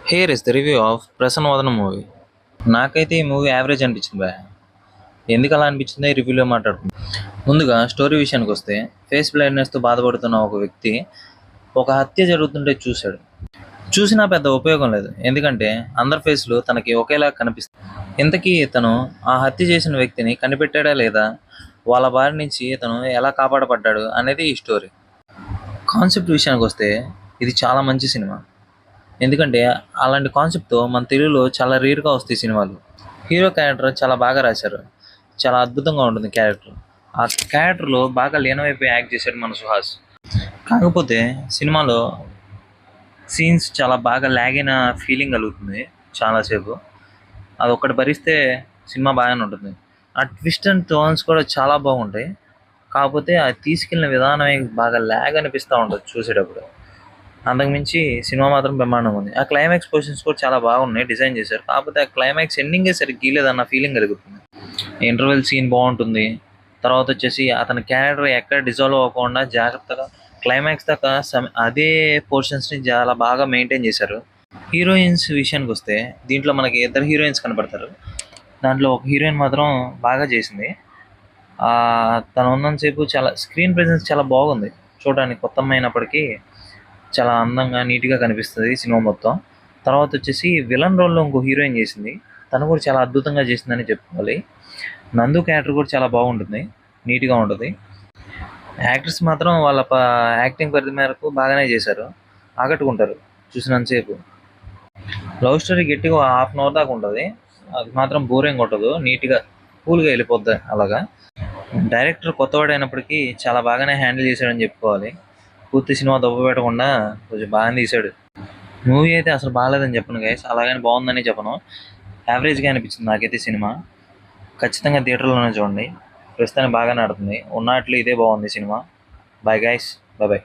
Here is the review of Prasanna Vadanam movie. నాకైతే ఈ movie average అనిపించింది భయ్యా. ఎందుకు అలా అనిపించిందో ఈ రివ్యూలో మాట్లాడుకుందాం. ముందుగా స్టోరీ విషయానికి వస్తే, ఫేస్ బ్లైండ్నెస్తో బాధపడుతున్న ఒక వ్యక్తి ఒక హత్య జరుగుతుంటే చూశాడు. చూసినా పెద్ద ఉపయోగం లేదు, ఎందుకంటే అందరి ఫేస్లు తనకి ఒకేలా కనిపిస్తాయి. ఇంతకీ ఇతను ఆ హత్య చేసిన వ్యక్తిని కనిపెట్టాడా లేదా, వాళ్ళ బారి నుంచి ఇతను ఎలా కాపాడబడ్డాడు అనేది ఈ స్టోరీ. కాన్సెప్ట్ విషయానికి వస్తే ఇది చాలా మంచి సినిమా. ఎందుకంటే అలాంటి కాన్సెప్ట్తో మన తెలుగులో చాలా రేర్గా వస్తాయి సినిమాలు. హీరో క్యారెక్టర్ చాలా బాగా రాశారు, చాలా అద్భుతంగా ఉంటుంది క్యారెక్టర్. ఆ క్యారెక్టర్లో బాగా లీనమైపోయి యాక్ట్ చేశాడు మన సుహాస్. కాకపోతే సినిమాలో సీన్స్ చాలా బాగా లాగ్ అయిన ఫీలింగ్ కలుగుతుంది చాలాసేపు. అది ఒక్కటి భరిస్తే సినిమా బాగానే ఉంటుంది. ఆ ట్విస్ట్ అండ్ టర్న్స్ కూడా చాలా బాగుంటాయి. కాకపోతే అది తీసుకెళ్ళిన విధానమే బాగా లాగ్ అనిపిస్తూ ఉంటుంది చూసేటప్పుడు. అంతకుమించి సినిమా మాత్రం బ్రహ్మాండంగా ఉంది. ఆ క్లైమాక్స్ పొజిషన్స్ కూడా చాలా బాగున్నాయి, డిజైన్ చేశారు. కాకపోతే ఆ క్లైమాక్స్ ఎండింగే సరిగ్గా గీయలేదన్న ఫీలింగ్ కలుగుతుంది. ఇంటర్వెల్ సీన్ బాగుంటుంది. తర్వాత వచ్చేసి అతని క్యారెక్టర్ ఎక్కడ డిజాల్వ్ అవ్వకుండా జాగ్రత్తగా క్లైమాక్స్ దాకా అదే పోర్షన్స్ని చాలా బాగా మెయింటైన్ చేశారు. హీరోయిన్స్ విషయానికి వస్తే దీంట్లో మనకి ఇద్దరు హీరోయిన్స్ కనపడతారు. దాంట్లో ఒక హీరోయిన్ మాత్రం బాగా చేసింది. తను ఉన్నంతసేపు చాలా స్క్రీన్ ప్రెజెన్స్ చాలా బాగుంది. చూడడానికి కొత్త అమ్మాయి అయినప్పటికీ చాలా అందంగా నీట్గా కనిపిస్తుంది సినిమా మొత్తం. తర్వాత వచ్చేసి విలన్ రోల్లో ఇంకో హీరోయిన్ చేసింది. తను కూడా చాలా అద్భుతంగా చేసిందని చెప్పుకోవాలి. నందు క్యారెక్టర్ కూడా చాలా బాగుంటుంది, నీట్గా ఉంటుంది. యాక్టర్స్ మాత్రం వాళ్ళ యాక్టింగ్ పరిధి మేరకు బాగానే చేశారు, ఆకట్టుకుంటారు చూసినంతసేపు. లవ్ స్టోరీ గట్టిగా హాఫ్ అన్ అవర్ దాకా ఉంటుంది. అది మాత్రం బోరింగ్ ఉంటుంది, నీట్గా కూల్గా వెళ్ళిపోద్ది అలాగా. డైరెక్టర్ కొత్తవాడైనప్పటికీ చాలా బాగానే హ్యాండిల్ చేశాడని చెప్పుకోవాలి. పూర్తి సినిమా దెబ్బ పెట్టకుండా కొంచెం బాగానే తీశాడు. మూవీ అయితే అసలు బాగాలేదని చెప్పను గైస్, అలాగని బాగుందని చెప్పను. యావరేజ్గా అనిపించింది నాకైతే సినిమా. ఖచ్చితంగా థియేటర్లోనే చూడండి, ప్రస్తుతానికి బాగానే ఆడుతుంది. ఉన్నట్లు ఇదే బాగుంది సినిమా. Bye guys, bye bye.